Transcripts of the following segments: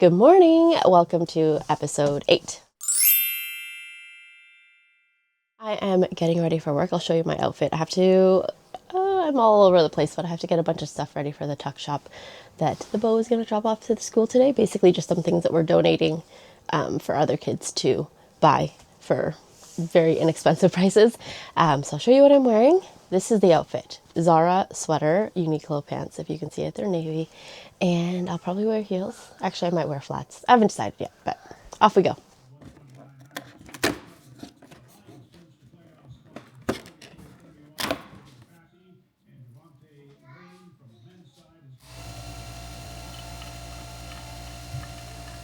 Good morning. Welcome to episode 8. I am getting ready for work. I'll show you my outfit. I'm all over the place, but I have to get a bunch of stuff ready for the tuck shop that the Beau is going to drop off to the school today. Basically just some things that we're donating for other kids to buy for very inexpensive prices. So I'll show you what I'm wearing. This is the outfit. Zara sweater, Uniqlo pants, if you can see it, they're navy. And I'll probably wear heels. Actually, I might wear flats. I haven't decided yet, but off we go.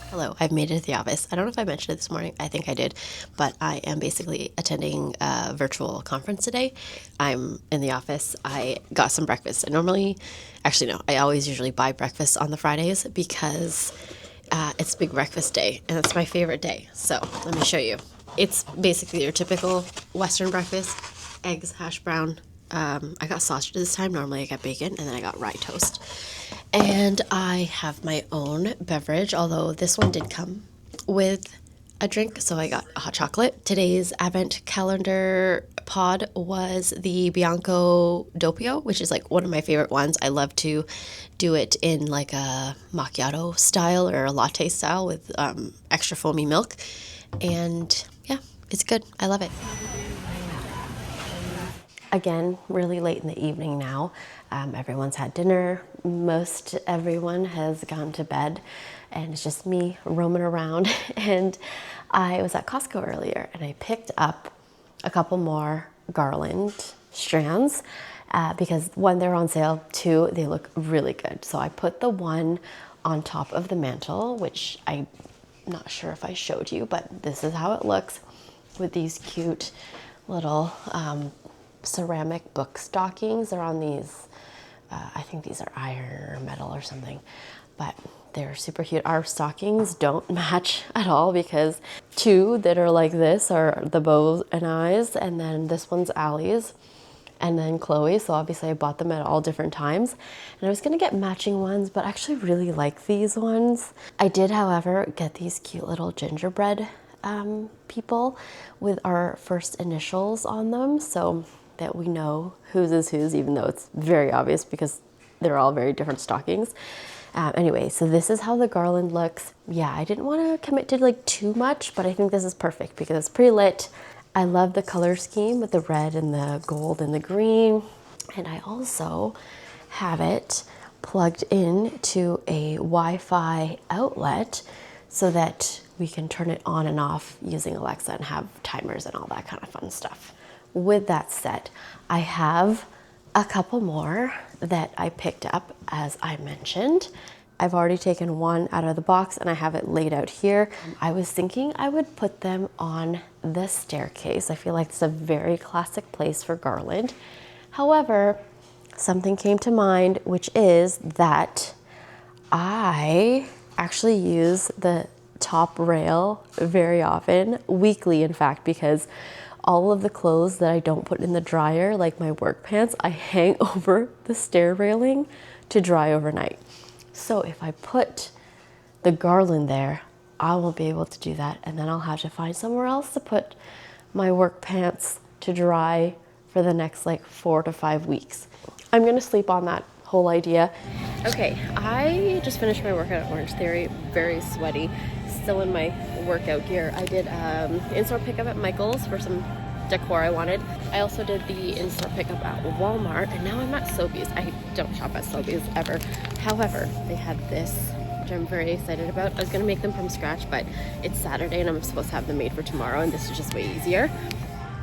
Hello, I've made it to the office. I don't know if I mentioned it this morning. I think I did, but I am basically attending a virtual conference today. I'm in the office. I got some breakfast. I always usually buy breakfast on the Fridays because it's big breakfast day and it's my favorite day. So let me show you. It's basically your typical Western breakfast, eggs, hash brown. I got sausage this time. Normally I get bacon, and then I got rye toast. And I have my own beverage, although this one did come with a drink, so I got a hot chocolate. Today's advent calendar pod was the Bianco Doppio, which is like one of my favorite ones. I love to do it in like a macchiato style or a latte style with extra foamy milk. And yeah, it's good. I love it. Again, really late in the evening now. Everyone's had dinner. Most everyone has gone to bed, and it's just me roaming around. And I was at Costco earlier, and I picked up a couple more garland strands because one, they're on sale, two, they look really good. So I put the one on top of the mantle, which I'm not sure if I showed you, but this is how it looks with these cute little ceramic book stockings. They're on these, I think these are iron or metal or something, but they're super cute. Our stockings don't match at all because two that are like this are the Beau and I's, and then this one's Allie's, and then Chloe. So obviously I bought them at all different times, and I was gonna get matching ones, but I actually really like these ones. I did, however, get these cute little gingerbread people with our first initials on them, so that we know whose is whose, even though it's very obvious because they're all very different stockings. Anyway, so this is how the garland looks. Yeah, I didn't want to commit to like too much, but I think this is perfect because it's pretty lit. I love the color scheme with the red and the gold and the green. And I also have it plugged into a Wi-Fi outlet so that we can turn it on and off using Alexa and have timers and all that kind of fun stuff. With that said, I have a couple more that I picked up, as I mentioned. I've already taken one out of the box and I have it laid out here. I was thinking I would put them on the staircase. I feel like it's a very classic place for garland. However, something came to mind, which is that I actually use the top rail very often, weekly in fact, because all of the clothes that I don't put in the dryer, like my work pants, I hang over the stair railing to dry overnight. So if I put the garland there, I won't be able to do that, and then I'll have to find somewhere else to put my work pants to dry for the next like 4 to 5 weeks. I'm gonna sleep on that whole idea. Okay, I just finished my workout at Orange Theory, very sweaty, still in my workout gear. I did in-store pickup at Michael's for some decor I wanted. I also did the in-store pickup at Walmart, and now I'm at Sobeys. I don't shop at Sobeys ever. However, they had this, which I'm very excited about. I was gonna make them from scratch, but it's Saturday and I'm supposed to have them made for tomorrow, and this is just way easier.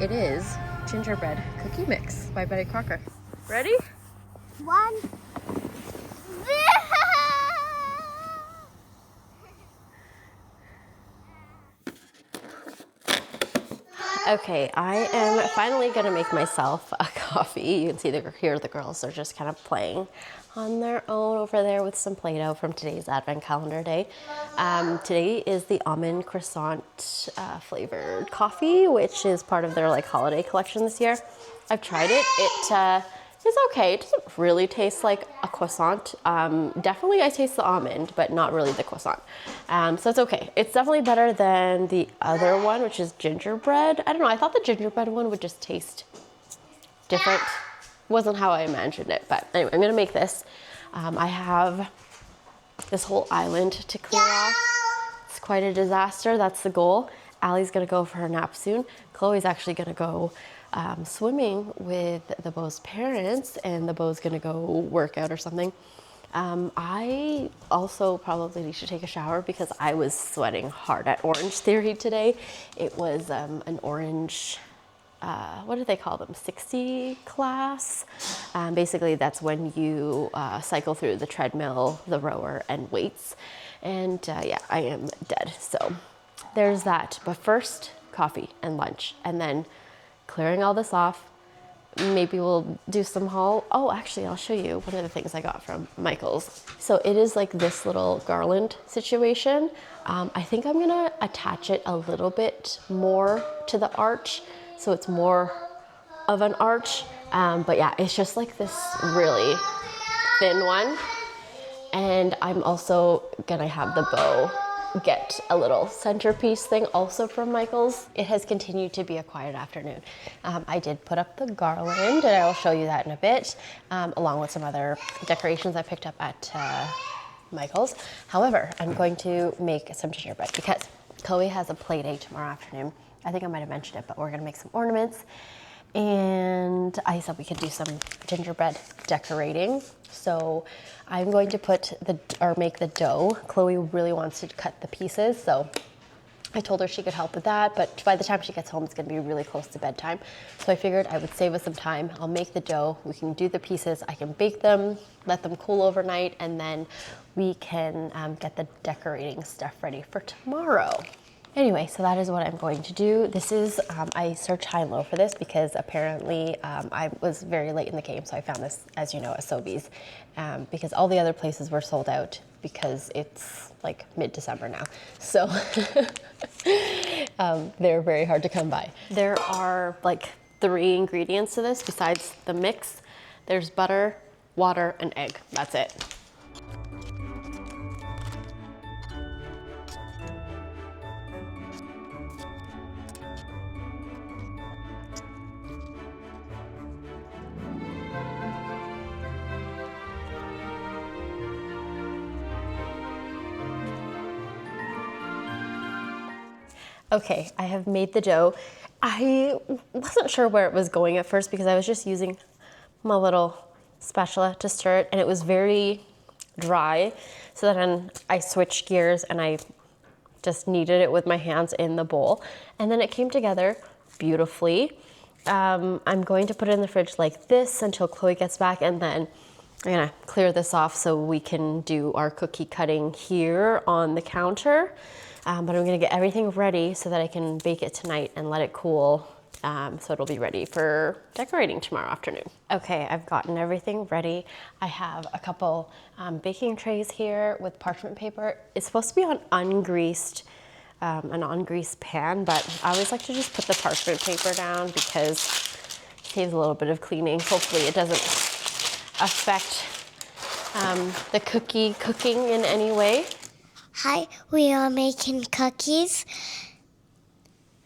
It is gingerbread cookie mix by Betty Crocker. Ready? One. Okay, I am finally gonna make myself a coffee. You can see here the girls are just kind of playing on their own over there with some Play-Doh from today's Advent calendar day. Today is the almond croissant flavored coffee, which is part of their like holiday collection this year. I've tried it. It's okay. It doesn't really taste like a croissant. Definitely I taste the almond, but not really the croissant. So it's okay. It's definitely better than the other one, which is gingerbread. I don't know, I thought the gingerbread one would just taste different. Wasn't how I imagined it, but anyway, I'm gonna make this. I have this whole island to clear off. It's quite a disaster, that's the goal. Allie's gonna go for her nap soon. Chloe's actually gonna go swimming with the Beau's parents, and the Beau's gonna go work out or something. I also probably need to take a shower because I was sweating hard at Orange Theory today. It was an orange, what do they call them? 60 class. Basically, that's when you cycle through the treadmill, the rower, and weights. And yeah, I am dead. So there's that. But first, coffee and lunch, and then clearing all this off. Maybe we'll do some haul. Oh, actually, I'll show you one of the things I got from Michael's. So it is like this little garland situation. I think I'm gonna attach it a little bit more to the arch, so it's more of an arch. But yeah, it's just like this really thin one. And I'm also gonna have the Beau get a little centerpiece thing also from Michael's. It has continued to be a quiet afternoon. I did put up the garland, and I will show you that in a bit, along with some other decorations I picked up at Michael's. However, I'm going to make some gingerbread because Chloe has a play day tomorrow afternoon. I think I might have mentioned it, but we're gonna make some ornaments. And I said we could do some gingerbread decorating. So I'm going to make the dough. Chloe really wants to cut the pieces, so I told her she could help with that, but by the time she gets home, it's gonna be really close to bedtime. So I figured I would save us some time. I'll make the dough, we can do the pieces, I can bake them, let them cool overnight, and then we can get the decorating stuff ready for tomorrow. Anyway, so that is what I'm going to do. This is, I searched high and low for this because apparently I was very late in the game, so I found this, as you know, at Sobeys, because all the other places were sold out because it's like mid-December now. So they're very hard to come by. There are like 3 ingredients to this besides the mix. There's butter, water, and egg. That's it. Okay, I have made the dough. I wasn't sure where it was going at first because I was just using my little spatula to stir it, and it was very dry. So then I switched gears and I just kneaded it with my hands in the bowl, and then it came together beautifully. I'm going to put it in the fridge like this until Chloe gets back, and then I'm gonna clear this off so we can do our cookie cutting here on the counter. But I'm gonna get everything ready so that I can bake it tonight and let it cool, so it'll be ready for decorating tomorrow afternoon. Okay, I've gotten everything ready. I have a couple baking trays here with parchment paper. It's supposed to be on ungreased, an ungreased pan, but I always like to just put the parchment paper down because it saves a little bit of cleaning. Hopefully it doesn't affect the cooking in any way. Hi, we are making cookies.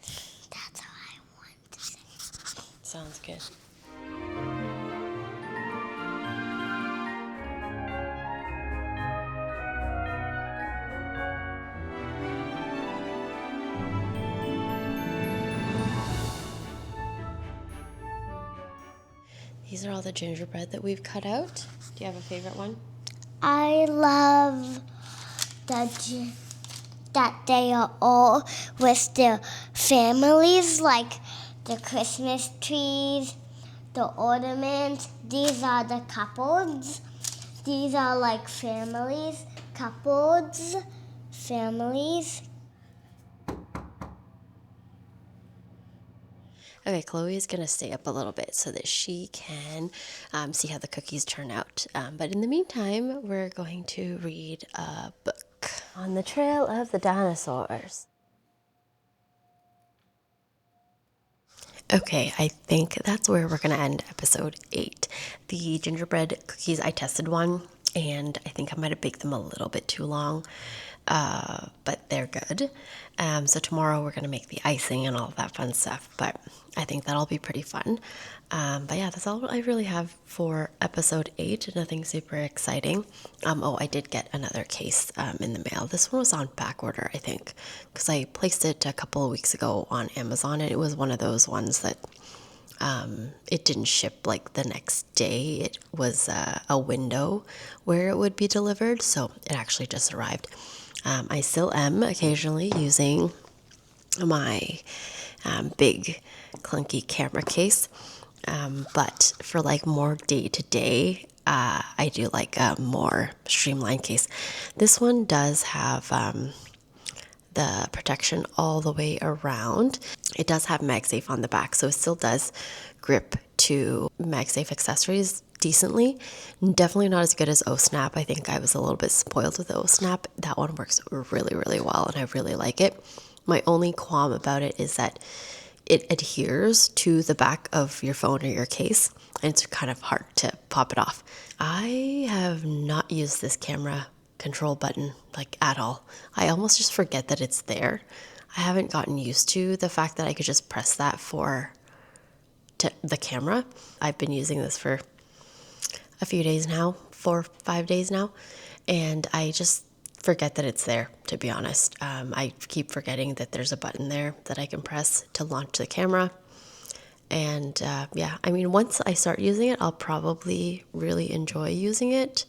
That's all I want to say. Sounds good. These are all the gingerbread that we've cut out. Do you have a favorite one? I love that they are all with their families, like the Christmas trees, the ornaments. These are the couples. These are like families, couples, families. Okay, Chloe is gonna stay up a little bit so that she can see how the cookies turn out. But in the meantime, we're going to read a book. On the Trail of the Dinosaurs. Okay, I think that's where we're going to end episode 8. The gingerbread cookies, I tested one, and I think I might have baked them a little bit too long, but they're good. So tomorrow we're going to make the icing and all of that fun stuff, but I think that'll be pretty fun. But yeah, that's all I really have for episode 8. Nothing super exciting. Oh, I did get another case in the mail. This one was on back order, I think, because I placed it a couple of weeks ago on Amazon, and it was one of those ones that it didn't ship like the next day. It was a window where it would be delivered, so it actually just arrived. I still am occasionally using my big clunky camera case, but for like more day to day, I do like a more streamlined case. This one does have the protection all the way around. It does have MagSafe on the back, so it still does grip to MagSafe accessories decently. Definitely not as good as OSnap. I think I was a little bit spoiled with OSnap. That one works really, really well, and I really like it. My only qualm about it is that it adheres to the back of your phone or your case, and it's kind of hard to pop it off. I have not used this camera control button like at all. I almost just forget that it's there. I haven't gotten used to the fact that I could just press that for the camera. I've been using this for a few days now, 4 or 5 days now, and I just forget that it's there, to be honest. I keep forgetting that there's a button there that I can press to launch the camera. And yeah, I mean, once I start using it, I'll probably really enjoy using it,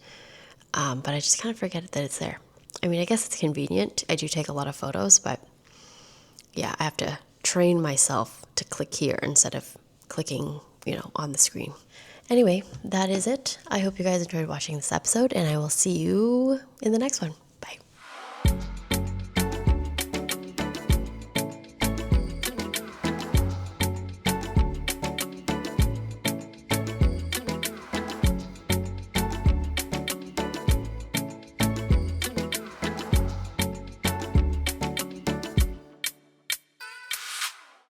but I just kind of forget that it's there. I mean, I guess it's convenient. I do take a lot of photos, but yeah, I have to train myself to click here instead of clicking, on the screen. Anyway, that is it. I hope you guys enjoyed watching this episode, and I will see you in the next one.